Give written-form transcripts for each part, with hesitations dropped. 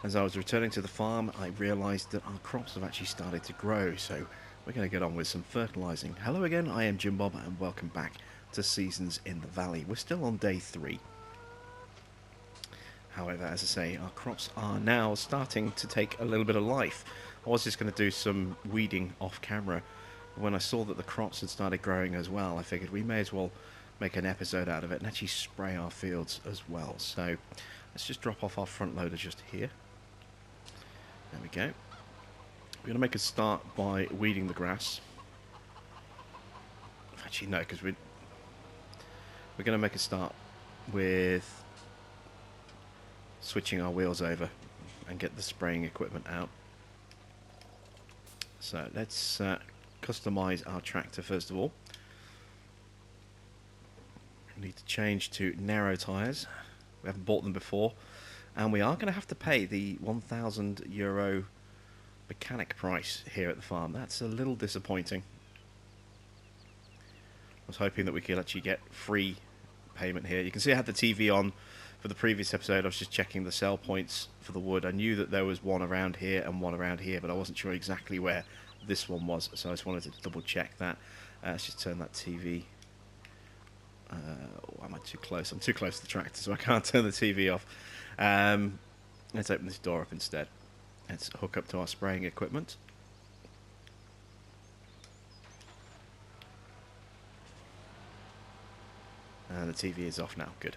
As I was returning to the farm, I realised that our crops have actually started to grow, so we're going to get on with some fertilising. Hello again, I am Jim Bob, and welcome back to Seasons in the Valley. We're still on day 3. However, as I say, our crops are now starting to take a little bit of life. I was just going to do some weeding off camera. When I saw that the crops had started growing as well, I figured we may as well make an episode out of it and actually spray our fields as well. So let's just drop off our front loader just here. There we go. We're going to make a start by weeding the grass. Actually, no, because we're going to make a start with switching our wheels over and get the spraying equipment out. So let's customize our tractor first of all. We need to change to narrow tyres. We haven't bought them before, and we are going to have to pay the €1,000 mechanic price here at the farm. That's a little disappointing. I was hoping that we could actually get free payment here. You can see I had the TV on for the previous episode. I was just checking the sell points for the wood. I knew that there was one around here and one around here, but I wasn't sure exactly where this one was, so I just wanted to double check that. Let's just turn that TV. Am I too close? I'm too close to the tractor, so I can't turn the TV off. Let's open this door up instead. Let's hook up to our spraying equipment. And the TV is off now. Good.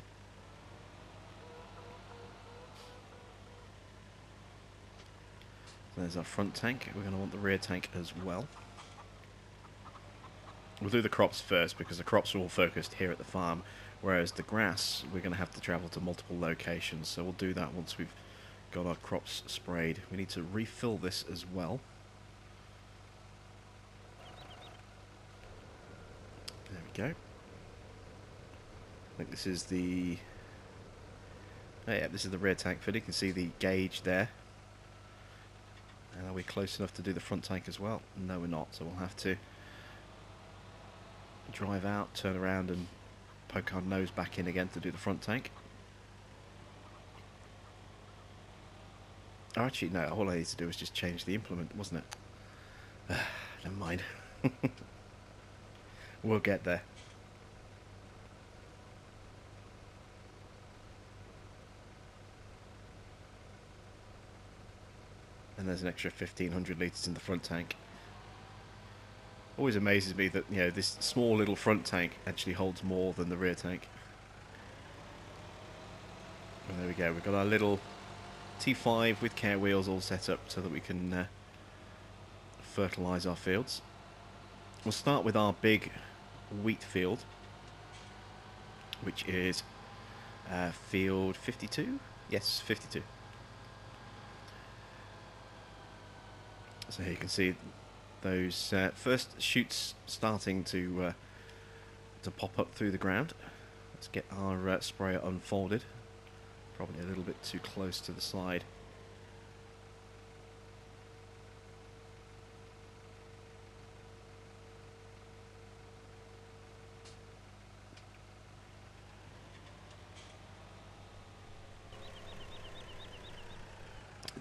So there's our front tank. We're going to want the rear tank as well. We'll do the crops first because the crops are all focused here at the farm, whereas the grass we're going to have to travel to multiple locations, so we'll do that once we've got our crops sprayed. We need to refill this as well. There we go. I think this is the... Oh yeah, this is the rear tank fitting. You can see the gauge there. And are we close enough to do the front tank as well? No, we're not, so we'll have to drive out, turn around and poke our nose back in again to do the front tank. Oh, actually, no, all I need to do is just change the implement, wasn't it? Never mind. We'll get there. And there's an extra 1,500 litres in the front tank. Always amazes me that, you know, this small little front tank actually holds more than the rear tank. And there we go, we've got our little T5 with care wheels all set up so that we can fertilise our fields. We'll start with our big wheat field, which is field 52? Yes, 52. So here you can see those first shoots starting to pop up through the ground. Let's get our sprayer unfolded. Probably a little bit too close to the side.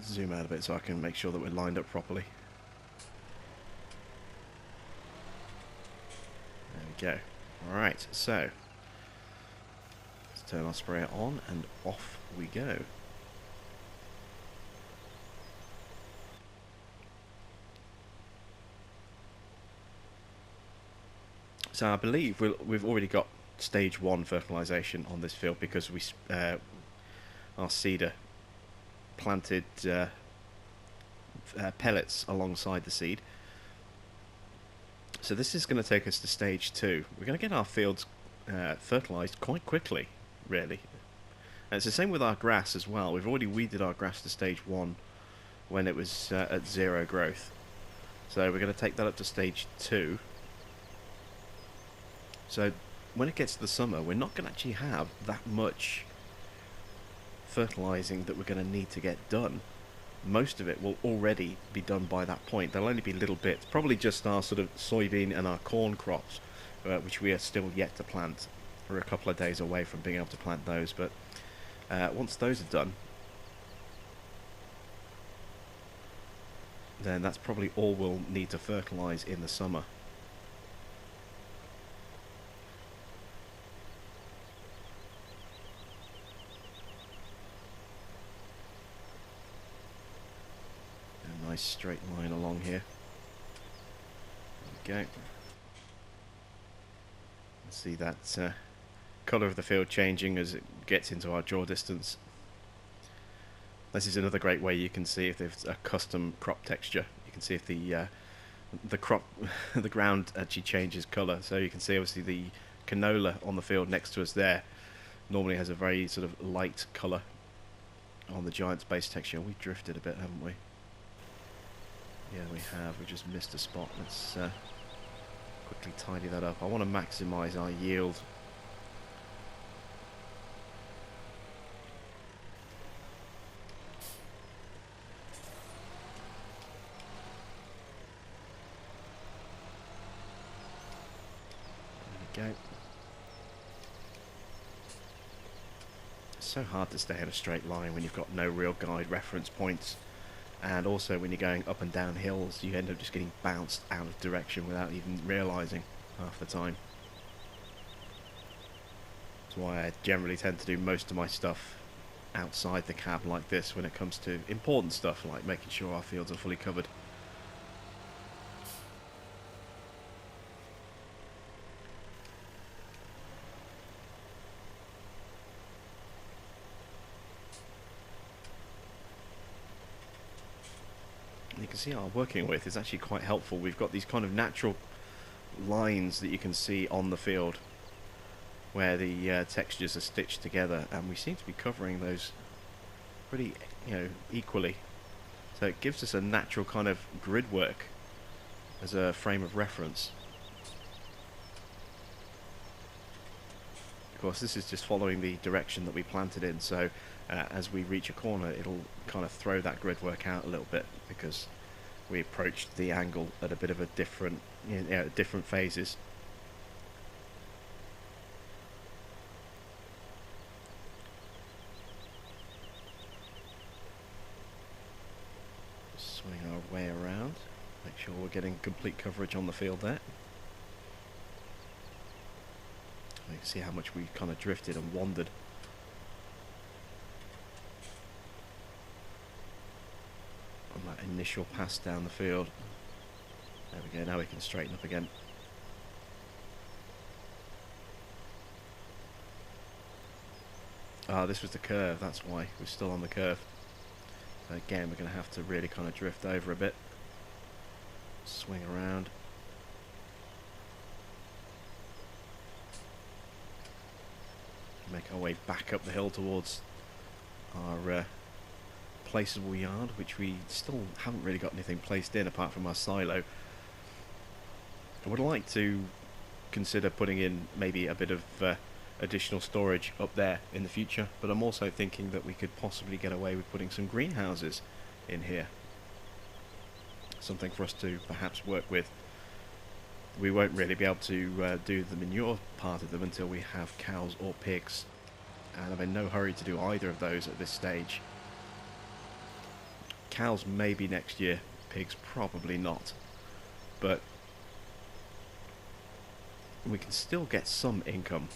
Zoom out a bit so I can make sure that we're lined up properly. There we go. Alright, so let's turn our sprayer on and off we go. So I believe we've already got stage 1 fertilisation on this field because we our seeder planted pellets alongside the seed. So this is going to take us to stage 2. We're going to get our fields fertilised quite quickly, really. And it's the same with our grass as well. We've already weeded our grass to stage 1 when it was at 0 growth. So we're going to take that up to stage 2. So when it gets to the summer, we're not going to actually have that much fertilising that we're going to need to get done. Most of it will already be done by that point. There'll only be little bits, probably just our sort of soybean and our corn crops, which we are still yet to plant. We're a couple of days away from being able to plant those, but once those are done, then that's probably all we'll need to fertilise in the summer. A nice straight line along here. There we go. See that colour of the field changing as it gets into our draw distance. This is another great way you can see if there's a custom crop texture. You can see if the crop, the ground actually changes colour. So you can see obviously the canola on the field next to us there normally has a very sort of light colour on the giant's base texture. We drifted a bit, haven't we? Yeah, we have. We just missed a spot. Let's quickly tidy that up. I want to maximise our yield. There we go. It's so hard to stay in a straight line when you've got no real guide reference points. And also when you're going up and down hills, you end up just getting bounced out of direction without even realising half the time. That's why I generally tend to do most of my stuff outside the cab like this when it comes to important stuff like making sure our fields are fully covered. You can see our working with is actually quite helpful. We've got these kind of natural lines that you can see on the field where the textures are stitched together, and we seem to be covering those pretty, equally. So it gives us a natural kind of grid work as a frame of reference. Of course, this is just following the direction that we planted in, so as we reach a corner, it'll kind of throw that grid work out a little bit because we approached the angle at a bit of a different, different phases. Swing our way around, make sure we're getting complete coverage on the field there. You can see how much we kind of drifted and wandered. On that initial pass down the field. There we go, now we can straighten up again. Ah, this was the curve, that's why we're still on the curve. So again, we're going to have to really kind of drift over a bit. Swing around. Make our way back up the hill towards our placeable yard, which we still haven't really got anything placed in apart from our silo. I would like to consider putting in maybe a bit of additional storage up there in the future, but I'm also thinking that we could possibly get away with putting some greenhouses in here. Something for us to perhaps work with. We won't really be able to do the manure part of them until we have cows or pigs, and I'm in no hurry to do either of those at this stage. Cows maybe next year, pigs probably not, but we can still get some income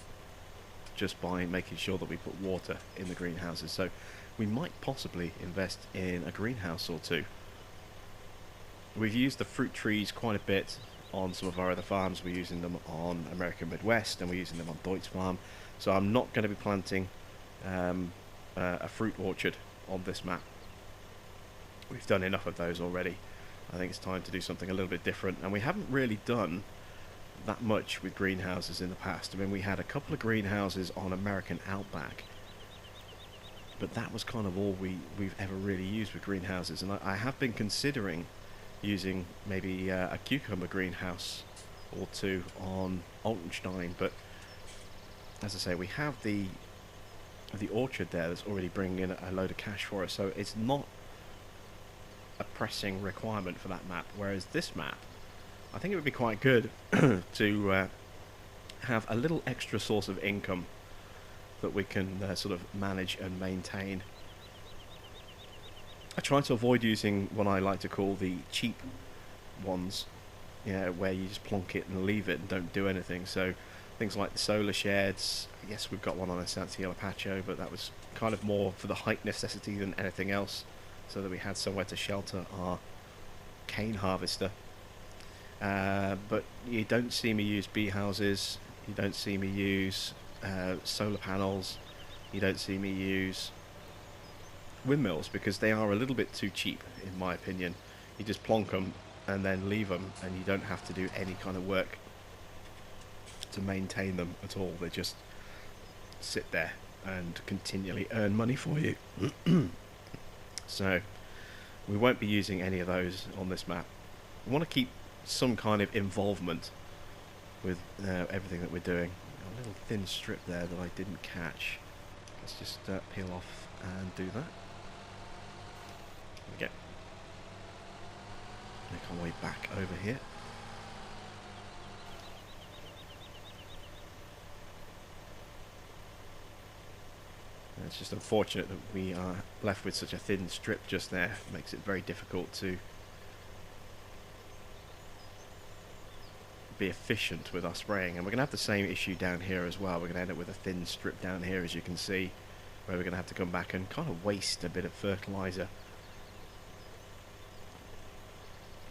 just by making sure that we put water in the greenhouses, so we might possibly invest in a greenhouse or two. We've used the fruit trees quite a bit on some of our other farms. We're using them on American Midwest and we're using them on Deutz Farm, so I'm not going to be planting a fruit orchard on this map. We've done enough of those already. I think it's time to do something a little bit different, and we haven't really done that much with greenhouses in the past. I mean, we had a couple of greenhouses on American Outback, but that was kind of all we've ever really used with greenhouses, and I have been considering using maybe a cucumber greenhouse or two on Altenstein, but as I say, we have the orchard there that's already bringing in a load of cash for us, so it's not a pressing requirement for that map, whereas this map, I think it would be quite good to have a little extra source of income that we can sort of manage and maintain. I try to avoid using what I like to call the cheap ones, where you just plonk it and leave it and don't do anything. So things like the solar sheds. Yes, we've got one on a Santiago Pacho, but that was kind of more for the height necessity than anything else, so that we had somewhere to shelter our cane harvester. But you don't see me use bee houses. You don't see me use solar panels. You don't see me use windmills, because they are a little bit too cheap, in my opinion. You just plonk them and then leave them, and you don't have to do any kind of work to maintain them at all. They just sit there and continually earn money for you. So we won't be using any of those on this map. We want to keep some kind of involvement with everything that we're doing. A little thin strip there that I didn't catch. Let's just peel off and do that. There we go. Make our way back over here. And it's just unfortunate that we are left with such a thin strip just there. It makes it very difficult to be efficient with our spraying, and we're going to have the same issue down here as well. We're going to end up with a thin strip down here, as you can see, where we're going to have to come back and kind of waste a bit of fertilizer.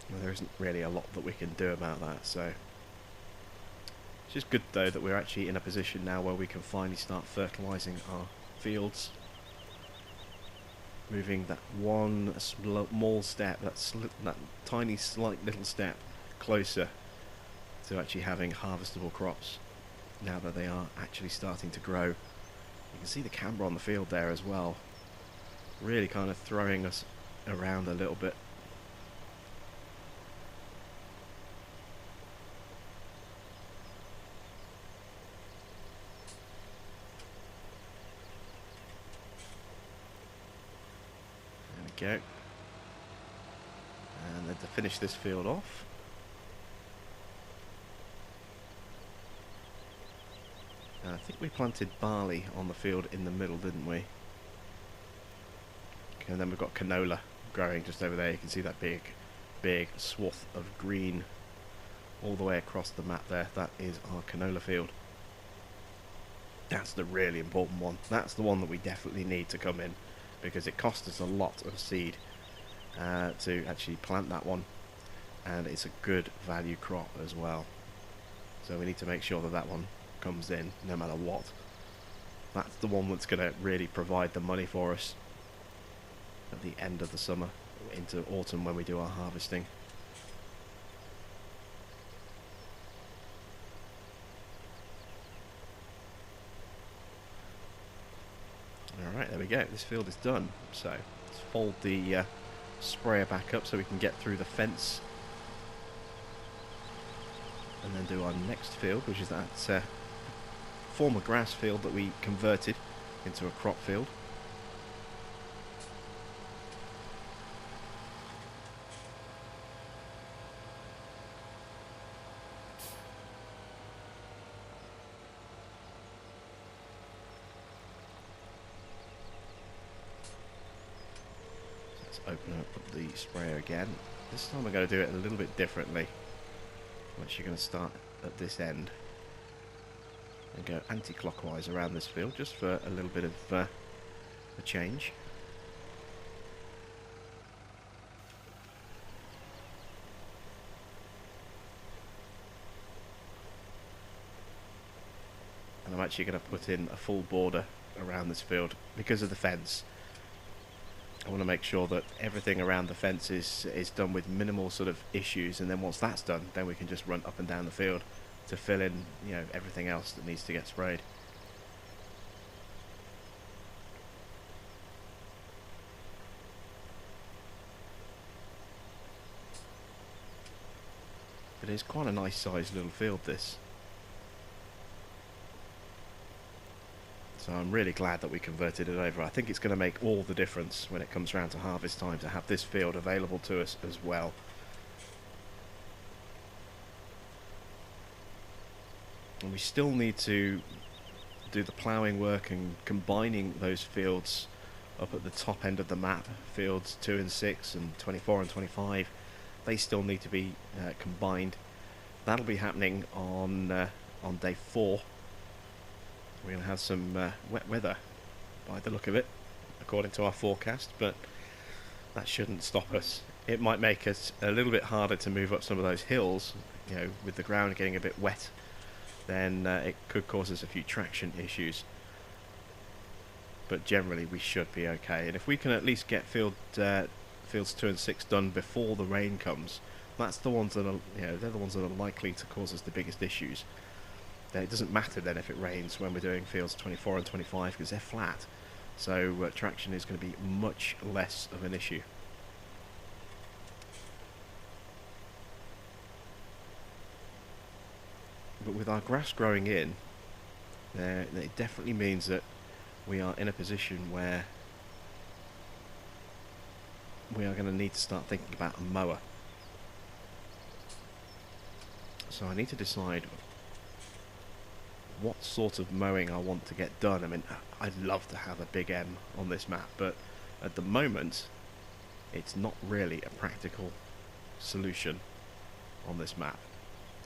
Well, there isn't really a lot that we can do about that, so it's just good though that we're actually in a position now where we can finally start fertilizing our fields, moving that one small step, that tiny slight little step closer to actually having harvestable crops, now that they are actually starting to grow. You can see the camera on the field there as well, really kind of throwing us around a little bit. There we go. And then to finish this field off, I think we planted barley on the field in the middle, didn't we? Okay, and then we've got canola growing just over there. You can see that big swath of green all the way across the map there. That is our canola field. That's the really important one. That's the one that we definitely need to come in, because it cost us a lot of seed to actually plant that one, and it's a good value crop as well. So we need to make sure that that one comes in no matter what. That's the one that's going to really provide the money for us at the end of the summer into autumn when we do our harvesting. Alright, there we go. This field is done. So let's fold the sprayer back up so we can get through the fence, and then do our next field, which is that former grass field that we converted into a crop field. So let's open up the sprayer again. This time we're going to do it a little bit differently, which you're going to start at this end and go anti-clockwise around this field, just for a little bit of a change. And I'm actually going to put in a full border around this field because of the fence. I want to make sure that everything around the fence is done with minimal sort of issues, and then once that's done, then we can just run up and down the field to fill in, everything else that needs to get sprayed. It is quite a nice sized little field, this. So I'm really glad that we converted it over. I think it's going to make all the difference when it comes around to harvest time to have this field available to us as well. And we still need to do the ploughing work and combining those fields up at the top end of the map, fields 2 and 6 and 24 and 25, they still need to be combined. That'll be happening on day 4. We're going to have some wet weather by the look of it, according to our forecast, but that shouldn't stop us. It might make us a little bit harder to move up some of those hills, you know, with the ground getting a bit wet. Then it could cause us a few traction issues. But generally we should be okay. And if we can at least get fields 2 and 6 done before the rain comes, that's the ones that are, you know, they're the ones that are likely to cause us the biggest issues. It doesn't matter then if it rains when we're doing fields 24 and 25 because they're flat. So traction is going to be much less of an issue. But with our grass growing in, it definitely means that we are in a position where we are going to need to start thinking about a mower. So I need to decide what sort of mowing I want to get done. I mean, I'd love to have a big M on this map, but at the moment it's not really a practical solution on this map.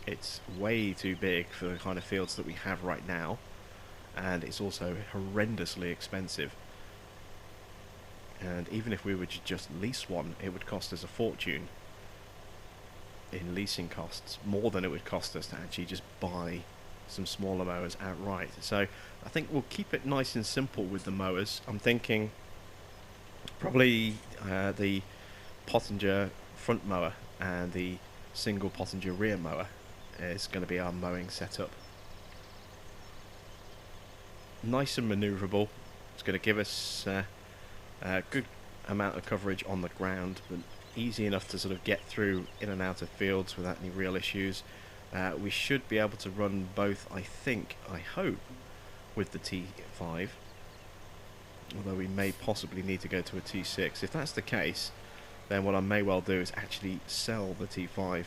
It's way too big for the kind of fields that we have right now, and it's also horrendously expensive. And even if we were to just lease one, it would cost us a fortune in leasing costs, more than it would cost us to actually just buy some smaller mowers outright. So I think we'll keep it nice and simple with the mowers. I'm thinking probably the Pottinger front mower and the single Pottinger rear mower is going to be our mowing setup. Nice and manoeuvrable. It's going to give us a good amount of coverage on the ground, but easy enough to sort of get through in and out of fields without any real issues. We should be able to run both, I hope, with the T5, although we may possibly need to go to a T6. If that's the case, then what I may well do is actually sell the T5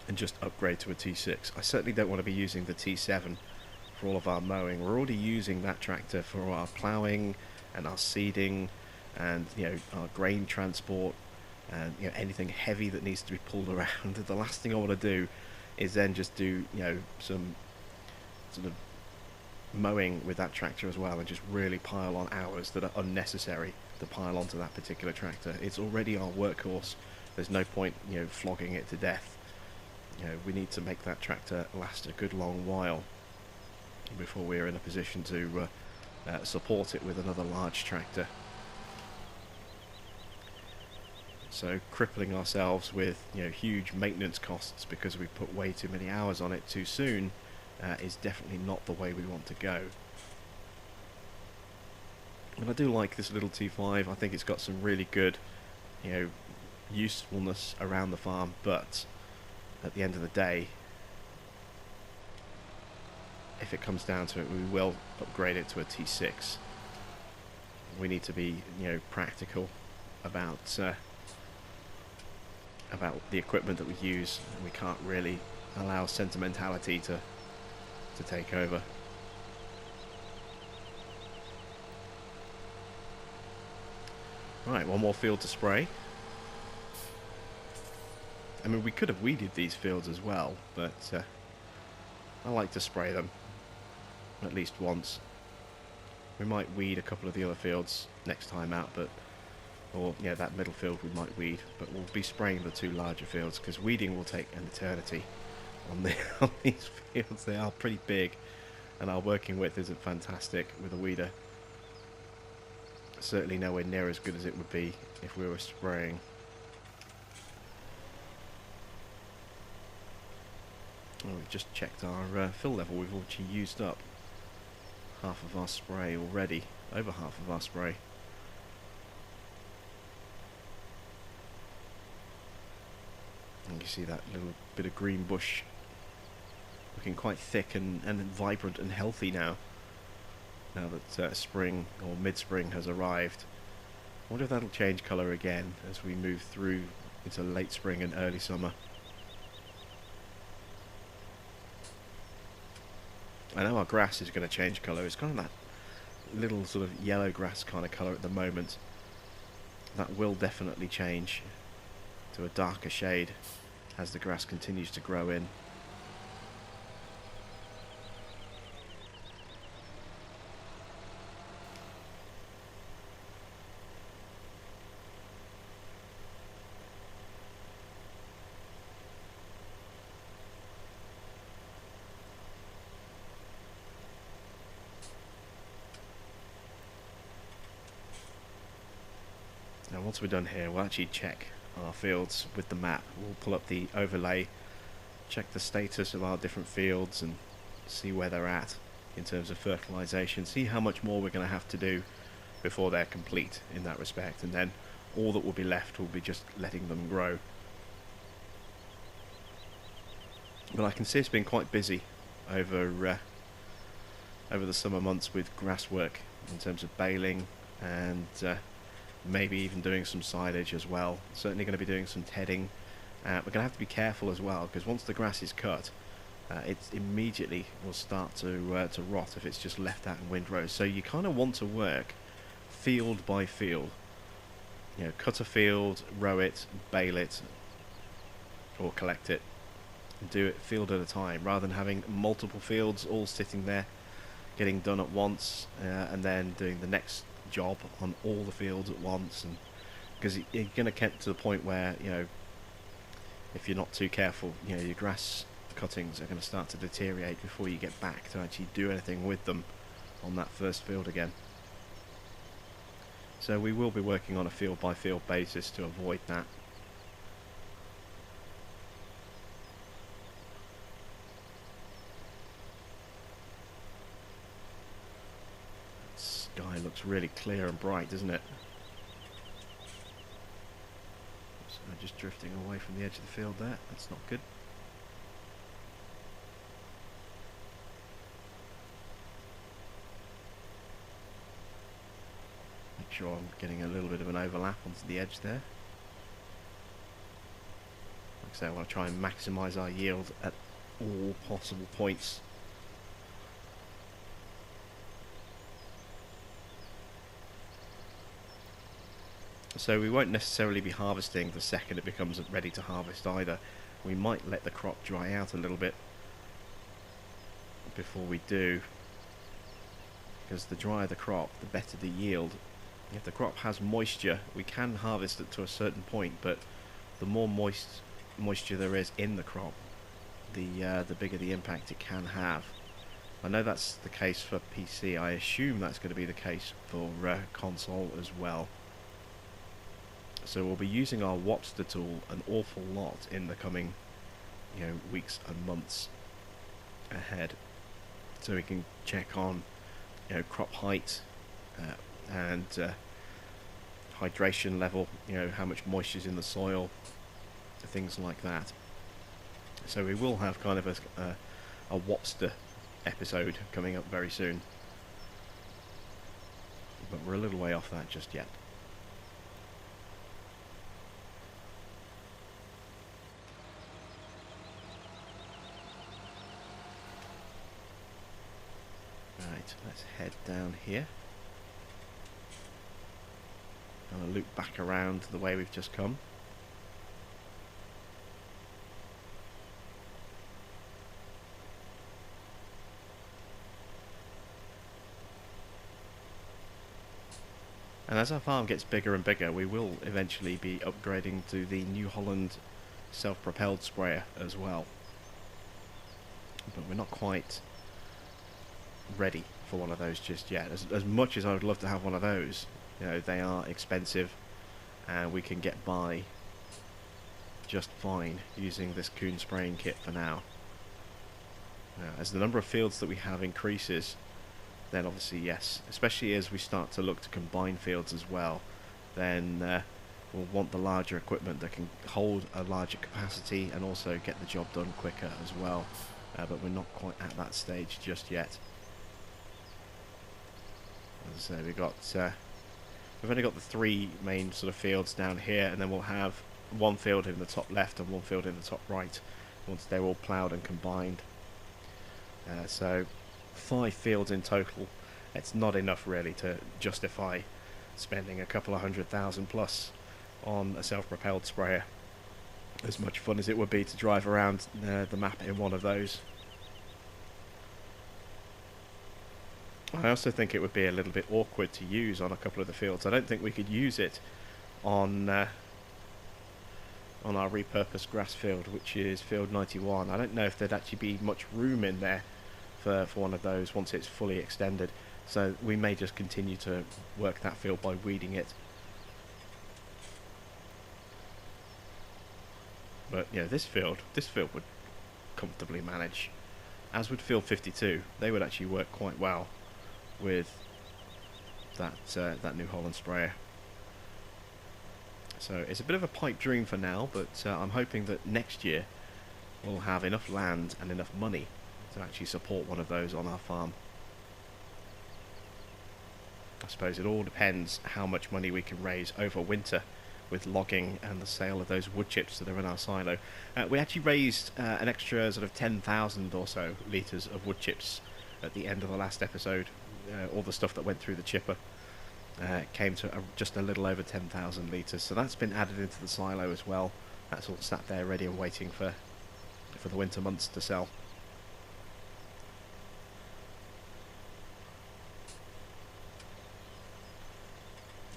and just upgrade to a T6. I certainly don't want to be using the T7 for all of our mowing. We're already using that tractor for our ploughing and our seeding and, you know, our grain transport and, you know, anything heavy that needs to be pulled around. The last thing I want to do is then just do, you know, some sort of mowing with that tractor as well and just really pile on hours that are unnecessary to pile onto that particular tractor. It's already our workhorse. There's no point, you know, flogging it to death. You know, we need to make that tractor last a good long while before we're in a position to support it with another large tractor. So crippling ourselves with, you know, huge maintenance costs because we put way too many hours on it too soon is definitely not the way we want to go. And I do like this little T5. I think it's got some really good, you know, usefulness around the farm, but at the end of the day, if it comes down to it, we will upgrade it to a T6. We need to be, you know, practical about the equipment that we use. We can't really allow sentimentality to take over. Right, one more field to spray. I mean, we could have weeded these fields as well, but I like to spray them at least once. We might weed a couple of the other fields next time out, but or yeah, that middle field we might weed, but we'll be spraying the two larger fields because weeding will take an eternity on these fields. They are pretty big, and our working width isn't fantastic with a weeder. Certainly nowhere near as good as it would be if we were spraying. Well, we've just checked our fill level. We've actually used up half of our spray already, over half of our spray. And you see that little bit of green bush looking quite thick and vibrant and healthy now that spring or mid-spring has arrived. I wonder if that'll change colour again as we move through into late spring and early summer. I know our grass is going to change colour. It's kind of that little sort of yellow grass kind of colour at the moment. That will definitely change to a darker shade as the grass continues to grow in. Now once we're done here, we'll actually check our fields with the map. We'll pull up the overlay, check the status of our different fields and see where they're at in terms of fertilisation, see how much more we're going to have to do before they're complete in that respect, and then all that will be left will be just letting them grow. But I can see it's been quite busy over the summer months with grass work in terms of baling and maybe even doing some silage as well. Certainly going to be doing some tedding. We're going to have to be careful as well, because once the grass is cut, it immediately will start to rot if it's just left out in windrows. So you kind of want to work field by field. You know, cut a field, row it, bale it, or collect it, and do it field at a time, rather than having multiple fields all sitting there, getting done at once, and then doing the next job on all the fields at once. And because you're going to get to the point where, you know, if you're not too careful, you know, your grass cuttings are going to start to deteriorate before you get back to actually do anything with them on that first field again. So we will be working on a field by field basis to avoid that. Sky looks really clear and bright, doesn't it? So just drifting away from the edge of the field there. That's not good. Make sure I'm getting a little bit of an overlap onto the edge there. Like I say, I want to try and maximise our yield at all possible points. So we won't necessarily be harvesting the second it becomes ready to harvest either. We might let the crop dry out a little bit before we do, because the drier the crop, the better the yield. If the crop has moisture, we can harvest it to a certain point, but the more moisture there is in the crop, the bigger the impact it can have. I know that's the case for PC. I assume that's going to be the case for console as well. So we'll be using our Wopster tool an awful lot in the coming, you know, weeks and months ahead, so we can check on, you know, crop height and hydration level, you know, how much moisture is in the soil, things like that. So we will have kind of a Wopster episode coming up very soon, but we're a little way off that just yet. Right, let's head down here. And I'll loop back around the way we've just come. And as our farm gets bigger and bigger, we will eventually be upgrading to the New Holland self-propelled sprayer as well. But we're not quite ready for one of those just yet. As much as I would love to have one of those, you know, they are expensive, and we can get by just fine using this Kuhn spraying kit for now. As the number of fields that we have increases, then obviously yes, especially as we start to look to combine fields as well, then we'll want the larger equipment that can hold a larger capacity and also get the job done quicker as well. But we're not quite at that stage just yet. As I say, we've only got the three main sort of fields down here, and then we'll have one field in the top left and one field in the top right once they're all ploughed and combined. So 5 fields in total, It's not enough really to justify spending a couple of 100,000 plus on a self-propelled sprayer, as much fun as it would be to drive around the map in one of those. I also think it would be a little bit awkward to use on a couple of the fields. I don't think we could use it on our repurposed grass field, which is field 91. I don't know if there'd actually be much room in there for one of those once it's fully extended. So we may just continue to work that field by weeding it. But yeah, this field would comfortably manage, as would field 52. They would actually work quite well with that New Holland sprayer. So it's a bit of a pipe dream for now, but I'm hoping that next year we'll have enough land and enough money to actually support one of those on our farm. I suppose it all depends how much money we can raise over winter with logging and the sale of those wood chips that are in our silo. We actually raised an extra sort of 10,000 or so litres of wood chips at the end of the last episode. All the stuff that went through the chipper came to just a little over 10,000 litres, so that's been added into the silo as well. That's all sat there ready and waiting for the winter months to sell.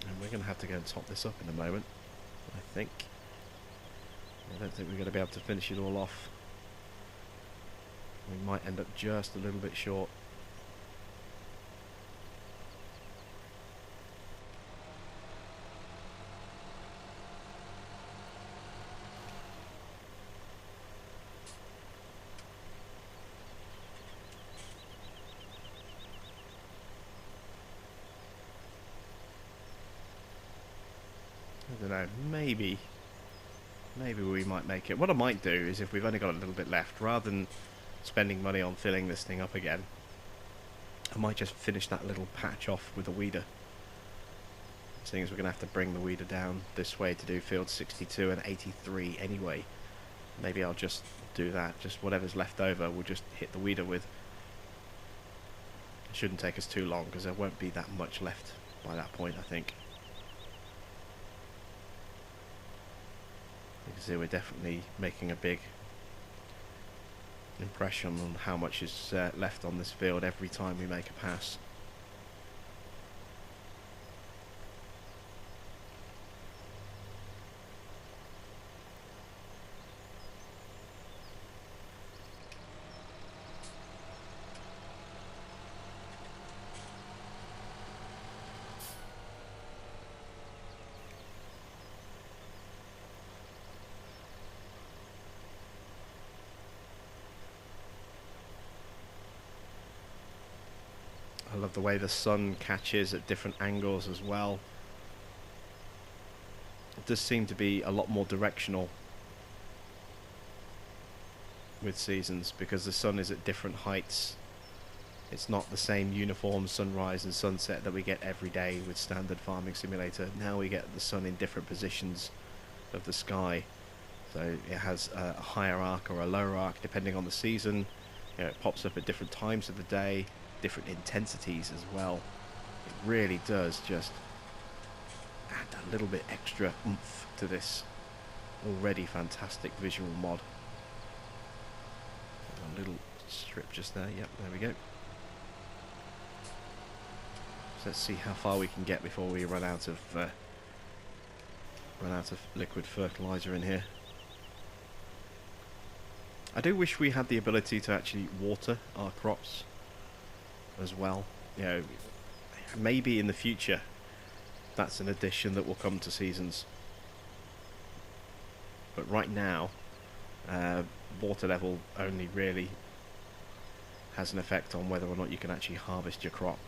And we're going to have to go and top this up in a moment, I think. I don't think we're going to be able to finish it all off. We might end up just a little bit short. I don't know, maybe we might make it. What I might do is, if we've only got a little bit left, rather than spending money on filling this thing up again, I might just finish that little patch off with a weeder. Seeing as we're going to have to bring the weeder down this way to do fields 62 and 83 anyway, maybe I'll just do that. Just whatever's left over, we'll just hit the weeder with. It shouldn't take us too long, because there won't be that much left by that point, I think. You can see we're definitely making a big impression on how much is left on this field every time we make a pass. I love the way the sun catches at different angles as well. It does seem to be a lot more directional with seasons, because the sun is at different heights. It's not the same uniform sunrise and sunset that we get every day with standard Farming Simulator. Now we get the sun in different positions of the sky. So it has a higher arc or a lower arc depending on the season. You know, it pops up at different times of the day, different intensities as well. It really does just add a little bit extra oomph to this already fantastic visual mod. A little strip just there. Yep, there we go. So let's see how far we can get before we run out of liquid fertilizer in here. I do wish we had the ability to actually water our crops as well. You know, maybe in the future that's an addition that will come to seasons. But right now, water level only really has an effect on whether or not you can actually harvest your crop.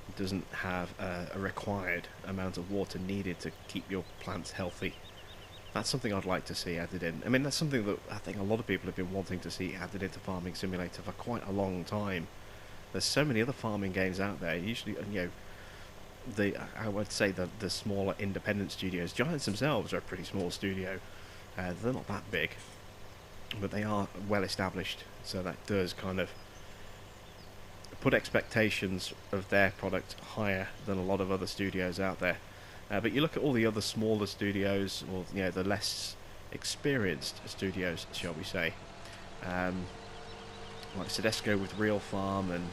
It doesn't have a required amount of water needed to keep your plants healthy. That's something I'd like to see added in. I mean, that's something that I think a lot of people have been wanting to see added into Farming Simulator for quite a long time. There's so many other farming games out there. Usually, you know, I would say the smaller independent studios. Giants themselves are a pretty small studio. They're not that big, but they are well established. So that does kind of put expectations of their product higher than a lot of other studios out there. But you look at all the other smaller studios, or the less experienced studios, shall we say, like Sedesco with Real Farm, and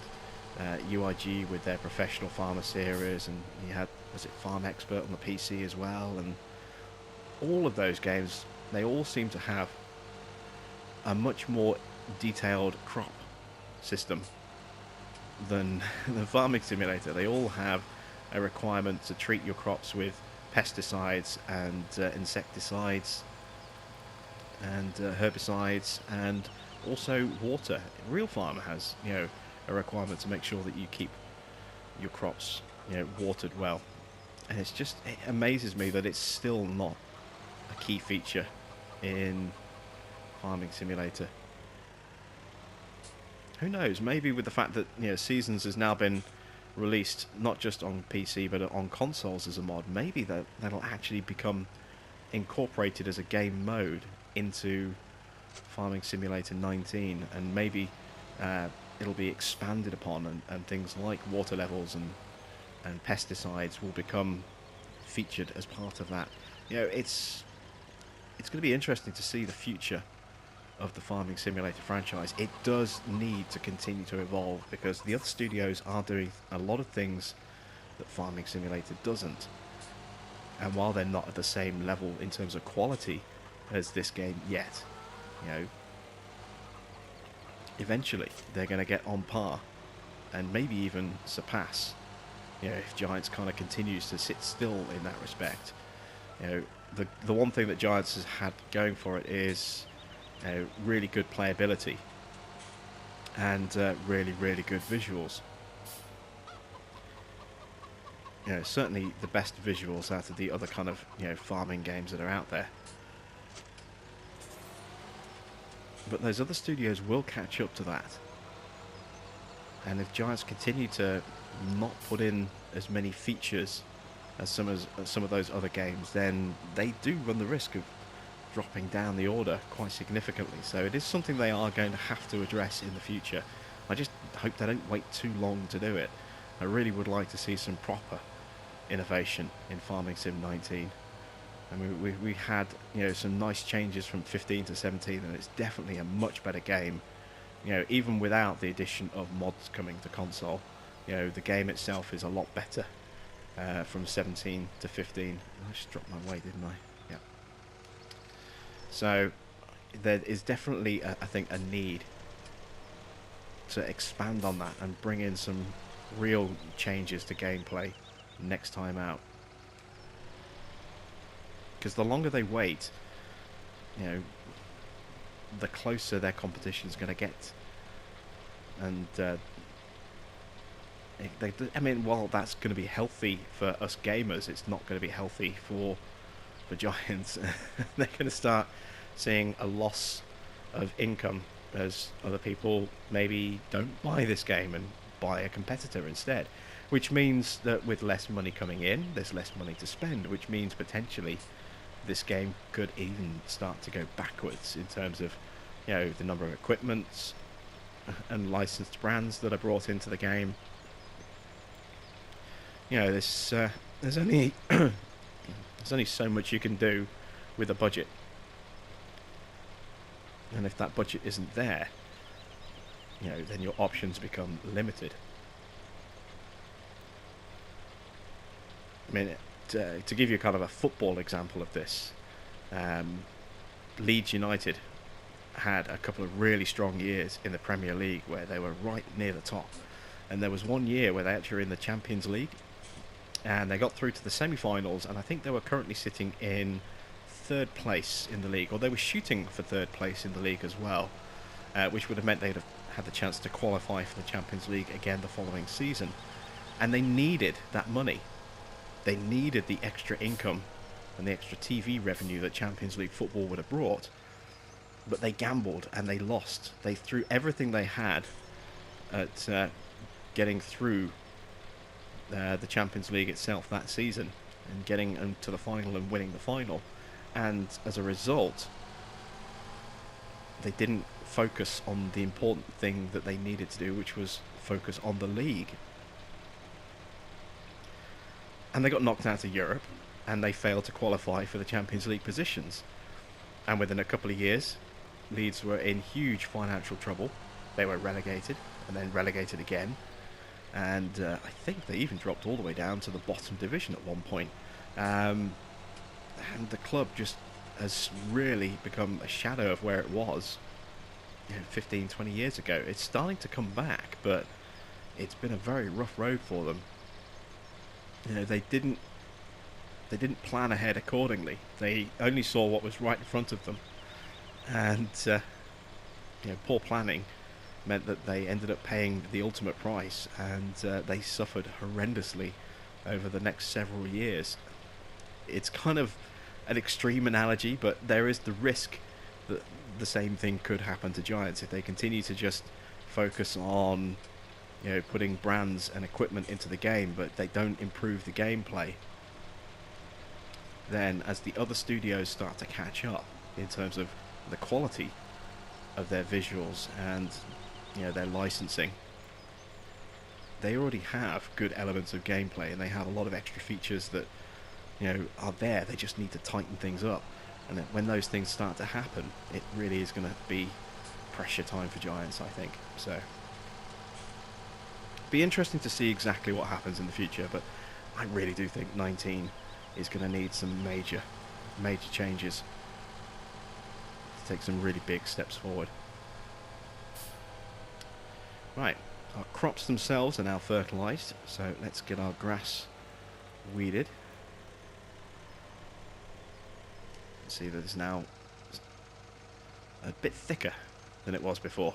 UIG with their Professional Farmer series, and you had, was it Farm Expert on the PC as well, and all of those games, they all seem to have a much more detailed crop system than the Farming Simulator. They all have a requirement to treat your crops with pesticides and insecticides and herbicides, and also water. Real Farm has a requirement to make sure that you keep your crops watered well, and it amazes me that it's still not a key feature in Farming Simulator. Who knows? Maybe with the fact that Seasons has now been released not just on PC but on consoles as a mod, maybe that'll actually become incorporated as a game mode into Farming Simulator 19, and maybe it'll be expanded upon, and things like water levels and pesticides will become featured as part of that. It's going to be interesting to see the future of the Farming Simulator franchise. It does need to continue to evolve, because the other studios are doing a lot of things that Farming Simulator doesn't. And while they're not at the same level in terms of quality as this game yet, eventually they're going to get on par and maybe even surpass, if Giants kind of continues to sit still in that respect. The one thing that Giants has had going for it is really good playability and really, really good visuals. Certainly the best visuals out of the other kind of farming games that are out there. But those other studios will catch up to that. And if Giants continue to not put in as many features as some of those other games, then they do run the risk of dropping down the order quite significantly. So it is something they are going to have to address in the future. I just hope they don't wait too long to do it. I really would like to see some proper innovation in Farming Sim 19. I mean, we had some nice changes from 15 to 17, and it's definitely a much better game. Even without the addition of mods coming to console, the game itself is a lot better from 17 to 15. I just dropped my weight, didn't I? Yeah. So there is definitely, I think, a need to expand on that and bring in some real changes to gameplay next time out. Because the longer they wait, the closer their competition is going to get. And I mean, while that's going to be healthy for us gamers, it's not going to be healthy for Giants. They're going to start seeing a loss of income as other people maybe don't buy this game and buy a competitor instead. Which means that with less money coming in, there's less money to spend, which means potentially this game could even start to go backwards in terms of, the number of equipments and licensed brands that are brought into the game. There's only there's only so much you can do with a budget, and if that budget isn't there, then your options become limited. I mean, to give you kind of a football example of this, Leeds United had a couple of really strong years in the Premier League where they were right near the top, and there was one year where they actually were in the Champions League, and they got through to the semi-finals, and I think they were currently sitting in third place in the league, or they were shooting for third place in the league as well, which would have meant they'd have had the chance to qualify for the Champions League again the following season. And they needed that money. They needed the extra income and the extra TV revenue that Champions League football would have brought. But they gambled and they lost. They threw everything they had at getting through the Champions League itself that season and getting to the final and winning the final. And as a result, they didn't focus on the important thing that they needed to do, which was focus on the league. And they got knocked out of Europe, and they failed to qualify for the Champions League positions. And within a couple of years, Leeds were in huge financial trouble. They were relegated, and then relegated again. And I think they even dropped all the way down to the bottom division at one point. And the club just has really become a shadow of where it was 15, 20 years ago. It's starting to come back, but it's been a very rough road for them. They didn't plan ahead accordingly. They only saw what was right in front of them, and poor planning meant that they ended up paying the ultimate price, and they suffered horrendously over the next several years. It's kind of an extreme analogy, but there is the risk that the same thing could happen to Giants if they continue to just focus on putting brands and equipment into the game, but they don't improve the gameplay. Then as the other studios start to catch up in terms of the quality of their visuals and their licensing, they already have good elements of gameplay, and they have a lot of extra features that are there. They just need to tighten things up, and then when those things start to happen, it really is going to be pressure time for Giants, I think. So be interesting to see exactly what happens in the future, but I really do think 19 is going to need some major changes to take some really big steps forward. Right, our crops themselves are now fertilised, so let's get our grass weeded. See that it's now a bit thicker than it was before.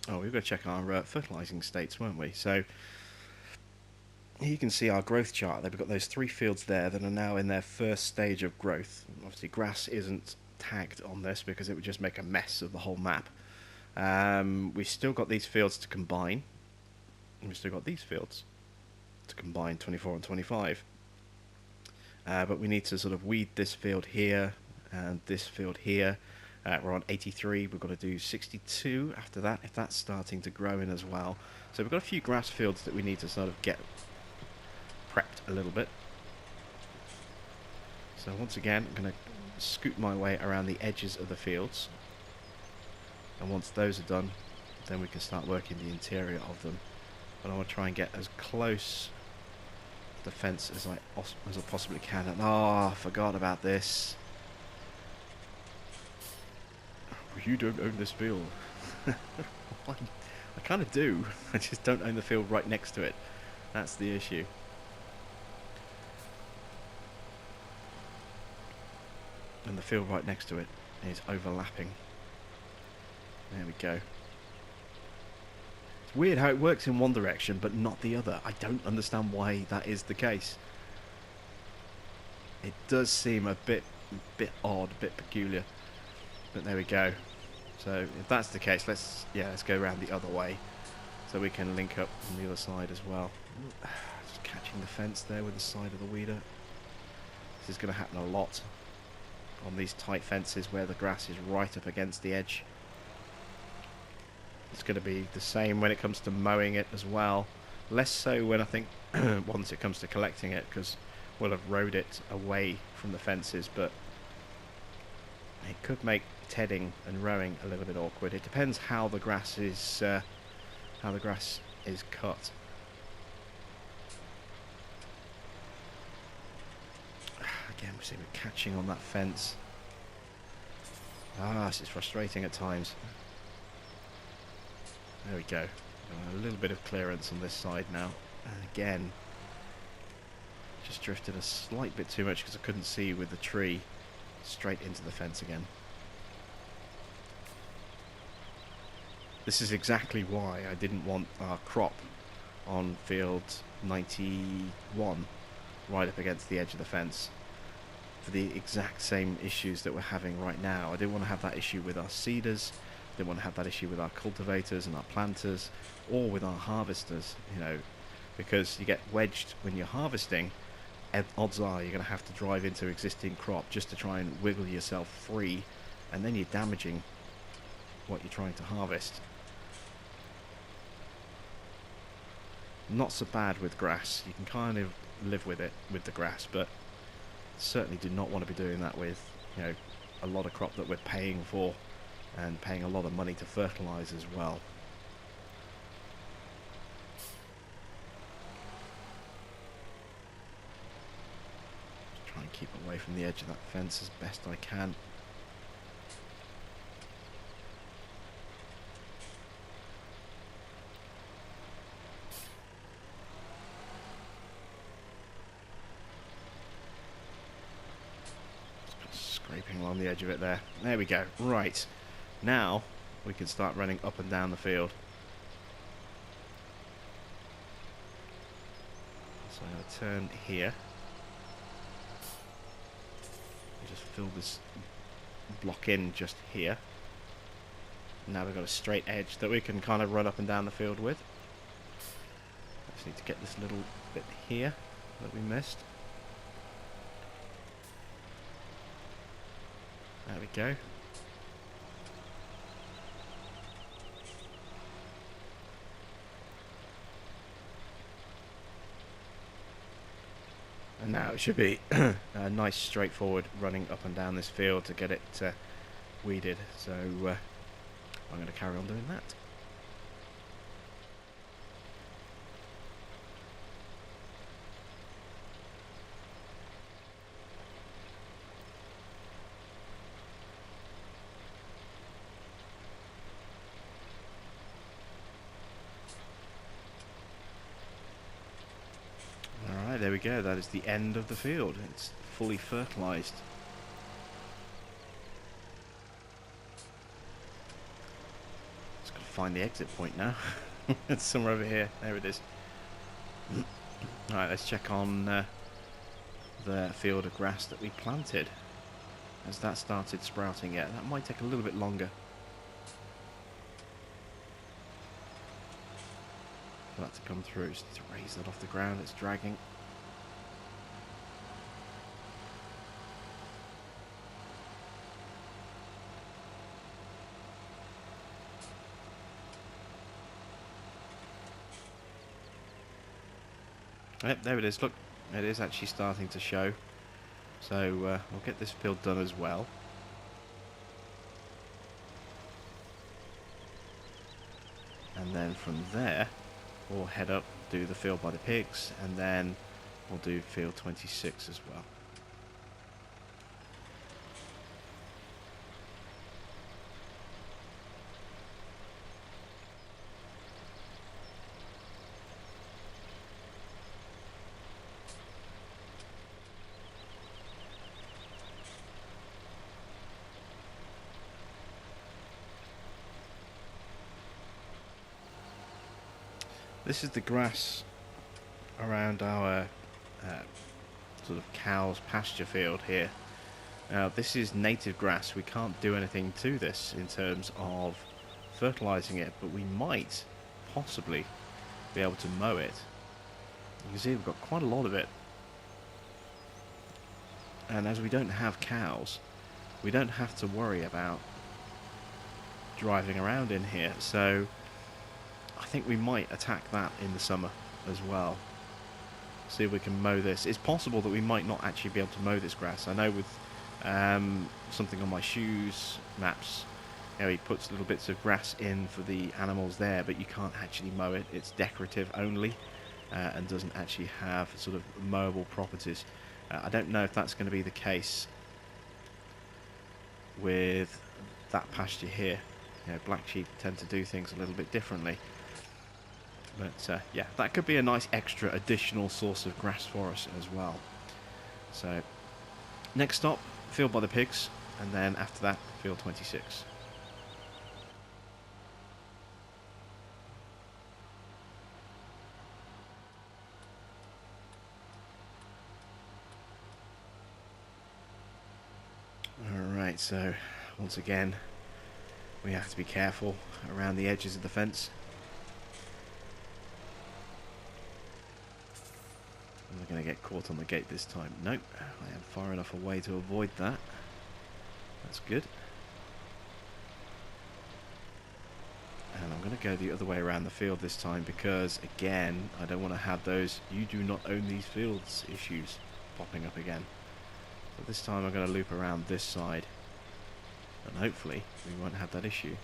Oh, we've got to check our fertilising states, weren't we? So here you can see our growth chart. They've got those 3 fields there that are now in their first stage of growth. Obviously grass isn't tagged on this because it would just make a mess of the whole map. We've still got these fields to combine, and we've still got these fields to combine, 24 and 25. But we need to sort of weed this field here and this field here. We're on 83, we've got to do 62 after that, if that's starting to grow in as well. So we've got a few grass fields that we need to sort of get prepped a little bit. So once again, I'm going to scoot my way around the edges of the fields. And once those are done, then we can start working the interior of them. But I want to try and get as close to the fence as I possibly can. And I forgot about this. You don't own this field. I kind of do. I just don't own the field right next to it. That's the issue. And the field right next to it is overlapping. There we go. It's weird how it works in one direction but not the other. I don't understand why that is the case. It does seem a bit odd, a bit peculiar. But there we go. So if that's the case, let's go around the other way so we can link up on the other side as well. Just catching the fence there with the side of the weeder. This is going to happen a lot on these tight fences where the grass is right up against the edge. It's going to be the same when it comes to mowing it as well. Less so when I think once it comes to collecting it, because we'll have rode it away from the fences, but it could make tedding and rowing a little bit awkward. It depends how the grass is cut. Again, we see we're catching on that fence. This is frustrating at times. There we go. A little bit of clearance on this side now. And again, just drifted a slight bit too much because I couldn't see with the tree straight into the fence again. This is exactly why I didn't want our crop on field 91 right up against the edge of the fence, for the exact same issues that we're having right now. I didn't want to have that issue with our seeders, didn't want to have that issue with our cultivators and our planters, or with our harvesters, because you get wedged when you're harvesting. Odds are you're going to have to drive into existing crop just to try and wiggle yourself free, and then you're damaging what you're trying to harvest. Not so bad with grass. You can kind of live with it with the grass, but certainly do not want to be doing that with, you know, a lot of crop that we're paying for and paying a lot of money to fertilise as well. Just try and keep away from the edge of that fence as best I can. Scraping along the edge of it there. There we go. Right. Now we can start running up and down the field. So I'm going to turn here. Just fill this block in just here. Now we've got a straight edge that we can kind of run up and down the field with. Just need to get this little bit here that we missed. There we go. And now it should be a nice straightforward running up and down this field to get it weeded. So I'm going to carry on doing that. There we go, that is the end of the field. It's fully fertilised. Just got to find the exit point now. It's somewhere over here. There it is. Alright, let's check on the field of grass that we planted. Has that started sprouting yet? That might take a little bit longer. For that to come through. Just need to raise that off the ground. It's dragging. Yep, there it is. Look, it is actually starting to show. So we'll get this field done as well. And then from there, we'll head up, do the field by the pigs, and then we'll do field 26 as well. This is the grass around our sort of cows pasture field here. Now this is native grass. We can't do anything to this in terms of fertilizing it, but we might possibly be able to mow it. You can see we've got quite a lot of it. And as we don't have cows, we don't have to worry about driving around in here. So I think we might attack that in the summer as well. See if we can mow this. It's possible that we might not actually be able to mow this grass. I know with something on my shoes maps, you know, he puts little bits of grass in for the animals there, but you can't actually mow it. It's decorative only and doesn't actually have sort of mowable properties. I don't know if that's going to be the case with that pasture here. You know, black sheep tend to do things a little bit differently. But yeah, that could be a nice extra additional source of grass for us as well. So next stop, field by the pigs, and then after that, field 26. Alright, so once again, we have to be careful around the edges of the fence. Am I going to get caught on the gate this time? Nope, I am far enough away to avoid that. That's good. go the other way around the field this time because, again, I don't want to have those "you do not own these fields" issues popping up again. So this time I'm going to loop around this side, and hopefully we won't have that issue.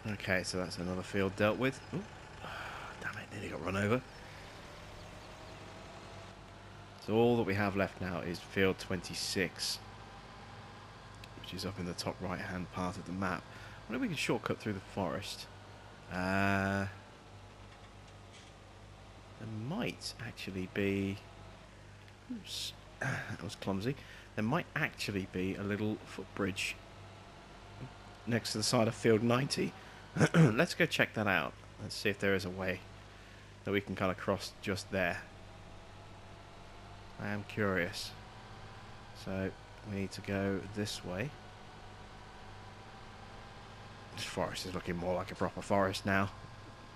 Okay, so that's another field dealt with. Ooh, damn it, nearly got run over. So all that we have left now is field 26, which is up in the top right hand part of the map. I wonder if we can shortcut through the forest. There might actually be... Oops, that was clumsy. There might actually be a little footbridge next to the side of field 90. Let's go check that out. Let's see if there is a way that we can kind of cross just there. I am curious. So we need to go this way. This forest is looking more like a proper forest now.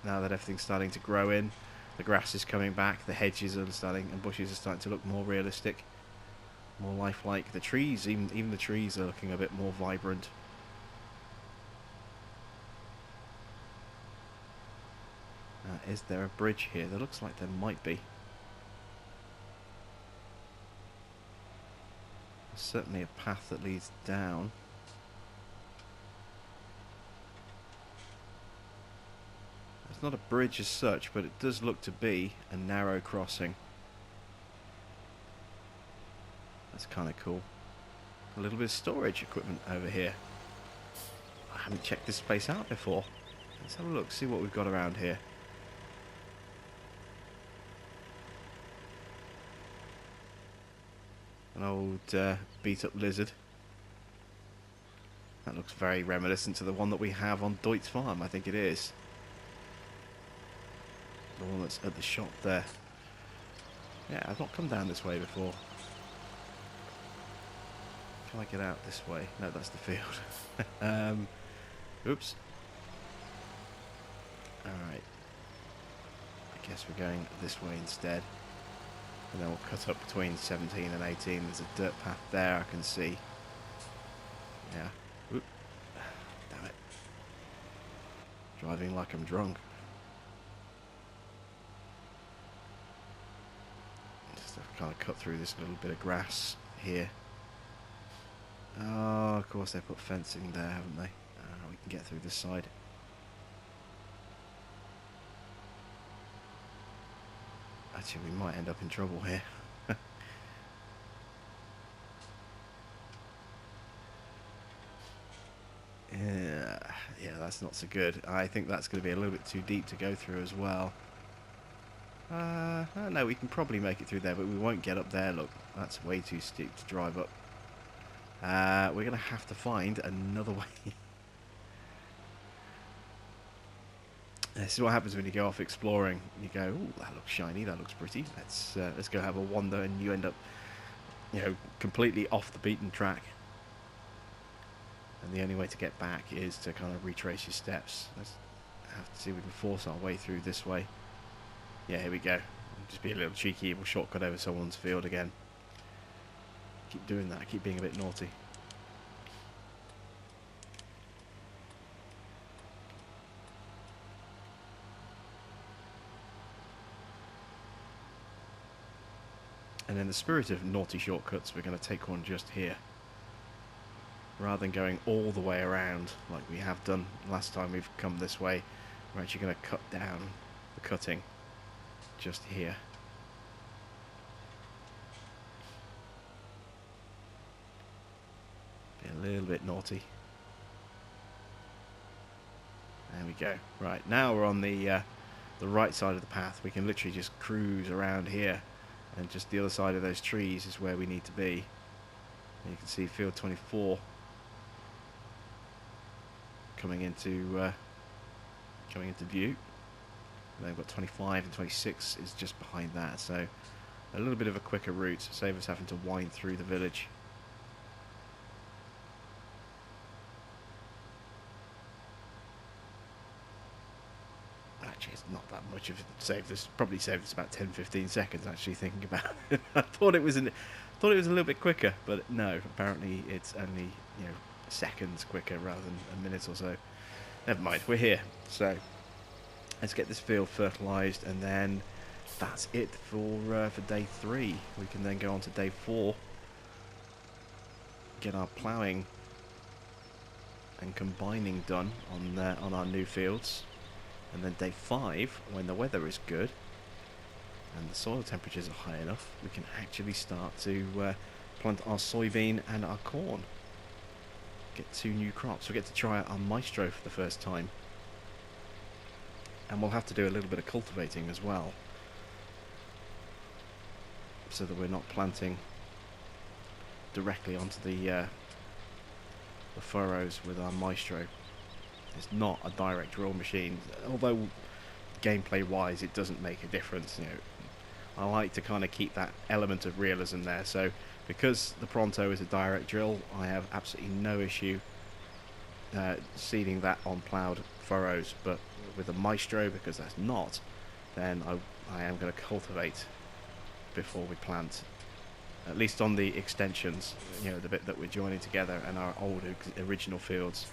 Now that everything's starting to grow in, the grass is coming back, the hedges are starting, and bushes are starting to look more realistic, more lifelike. The trees, even the trees, are looking a bit more vibrant. Is there a bridge here? There looks like there might be. There's certainly a path that leads down. It's not a bridge as such, but it does look to be a narrow crossing. That's kind of cool. A little bit of storage equipment over here. I haven't checked this place out before. Let's have a look, see what we've got around here. An old beat up lizard. That looks very reminiscent to the one that we have on Deutz Farm, I think it is. The one that's at the shop there. Yeah, I've not come down this way before. Can I get out this way? No, that's the field. Oops. Alright. I guess we're going this way instead. And then we'll cut up between 17 and 18. There's a dirt path there I can see. Yeah. Oop. Damn it. Driving like I'm drunk. Just have to kind of cut through this little bit of grass here. Oh, of course they put fencing there, haven't they? We can get through this side. Actually, we might end up in trouble here. Yeah, that's not so good. I think that's going to be a little bit too deep to go through as well. No, we can probably make it through there, but we won't get up there. Look, that's way too steep to drive up. We're going to have to find another way. This is what happens when you go off exploring. You go, "Ooh, that looks shiny, that looks pretty. Let's go have a wander," and you end up, you know, completely off the beaten track. And the only way to get back is to kind of retrace your steps. Let's have to see if we can force our way through this way. Yeah, here we go. Just be a little cheeky. We'll shortcut over someone's field again. Keep doing that. Keep being a bit naughty. And in the spirit of naughty shortcuts, we're going to take one just here. Rather than going all the way around like we have done last time we've come this way, we're actually going to cut down the cutting just here. Be a little bit naughty. There we go. Right, now we're on the right side of the path. We can literally just cruise around here. And just the other side of those trees is where we need to be. And you can see field 24 coming into view. And they've got 25 and 26 is just behind that, so a little bit of a quicker route, save us having to wind through the village. Actually, it's not that much of a save. This probably saved us about 10-15 seconds. Actually, thinking about it, I thought it was a little bit quicker, but no. Apparently, it's only seconds quicker rather than a minute or so. Never mind. We're here, so let's get this field fertilised, and then that's it for day 3. We can then go on to day 4, get our ploughing and combining done on our new fields. And then day 5, when the weather is good and the soil temperatures are high enough, we can actually start to plant our soybean and our corn. Get 2 new crops. We get to try out our maestro for the first time. And we'll have to do a little bit of cultivating as well, so that we're not planting directly onto the furrows with our maestro. It's not a direct drill machine, although gameplay wise it doesn't make a difference. I like to kind of keep that element of realism there, so because the Pronto is a direct drill, I have absolutely no issue seeding that on ploughed furrows, but with a maestro, because that's not, then I am going to cultivate before we plant, at least on the extensions, the bit that we're joining together, and our old original fields.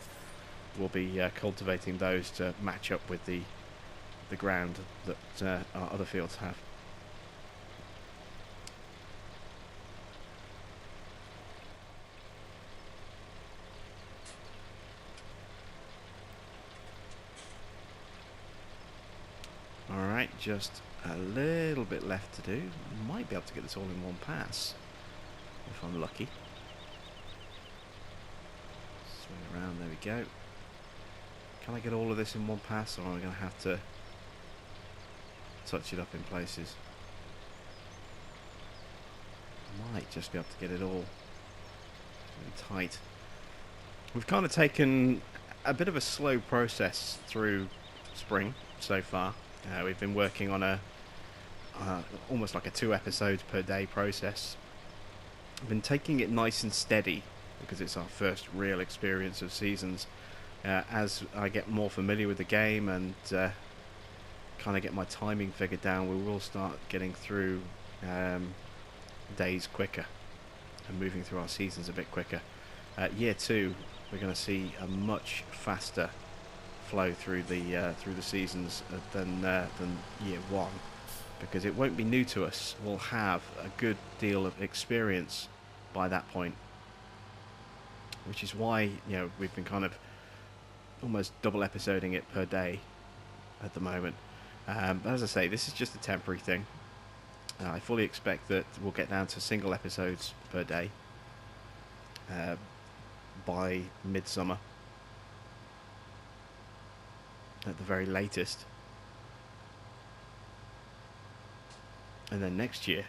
We'll be cultivating those to match up with the ground that our other fields have. Alright, just a little bit left to do. Might be able to get this all in one pass, if I'm lucky. Swing around, there we go. Can I get all of this in one pass, or am I going to have to touch it up in places? Might just be able to get it all tight. We've kind of taken a bit of a slow process through spring so far. We've been working on a almost like a 2 episodes per day process. I've been taking it nice and steady because it's our first real experience of seasons. As I get more familiar with the game and kind of get my timing figured down, we will start getting through days quicker and moving through our seasons a bit quicker. Year 2, we're going to see a much faster flow through the seasons than year 1, because it won't be new to us. We'll have a good deal of experience by that point, which is why we've been kind of almost double episoding it per day at the moment. But as I say, this is just a temporary thing. I fully expect that we'll get down to single episodes per day by midsummer at the very latest. And then next year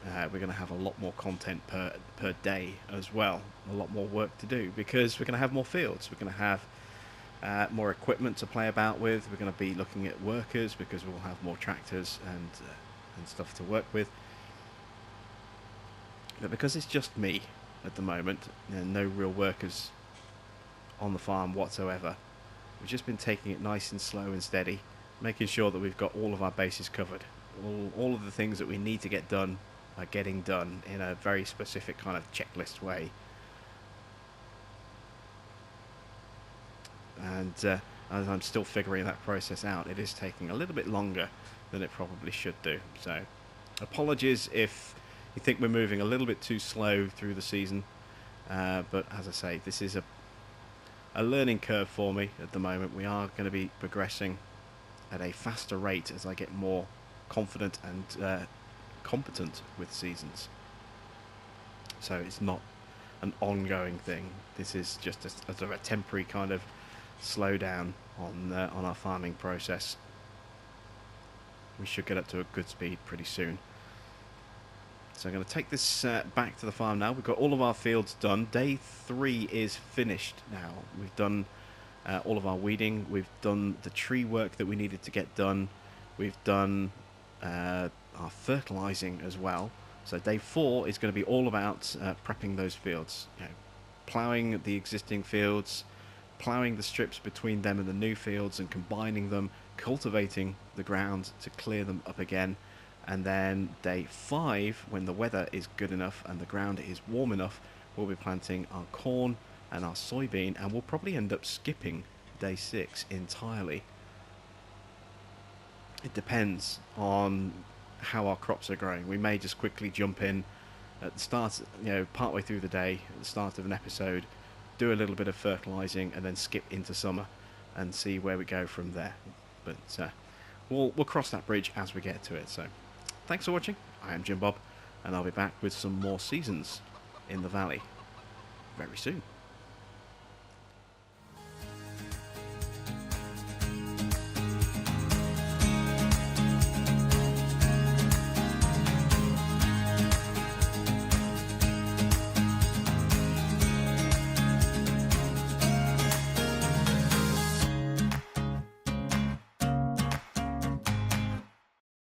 we're going to have a lot more content per day as well, a lot more work to do, because we're going to have more fields, we're going to have more equipment to play about with, we're going to be looking at workers because we'll have more tractors and stuff to work with. But because it's just me at the moment, no real workers on the farm whatsoever, we've just been taking it nice and slow and steady, making sure that we've got all of our bases covered. All of the things that we need to get done are getting done in a very specific kind of checklist way. And as I'm still figuring that process out, it is taking a little bit longer than it probably should do. So apologies if you think we're moving a little bit too slow through the season, but as I say, this is a learning curve for me at the moment. We are going to be progressing at a faster rate as I get more confident and competent with seasons. So it's not an ongoing thing. This is just a sort of a temporary kind of slowdown on our farming process. We should get up to a good speed pretty soon. So I'm going to take this back to the farm now. We've got all of our fields done. Day 3 is finished now. We've done all of our weeding. We've done the tree work that we needed to get done. We've done our fertilizing as well. So day 4 is going to be all about prepping those fields. You know, ploughing the existing fields, ploughing the strips between them and the new fields and combining them, cultivating the ground to clear them up again. And then day 5, when the weather is good enough and the ground is warm enough, we'll be planting our corn and our soybean, and we'll probably end up skipping day 6 entirely. It depends on how our crops are growing. We may just quickly jump in at the start, you know, partway through the day, at the start of an episode, do a little bit of fertilizing, and then skip into summer and see where we go from there. But we'll cross that bridge as we get to it. So thanks for watching. I am Jim Bob, and I'll be back with some more seasons in the valley very soon.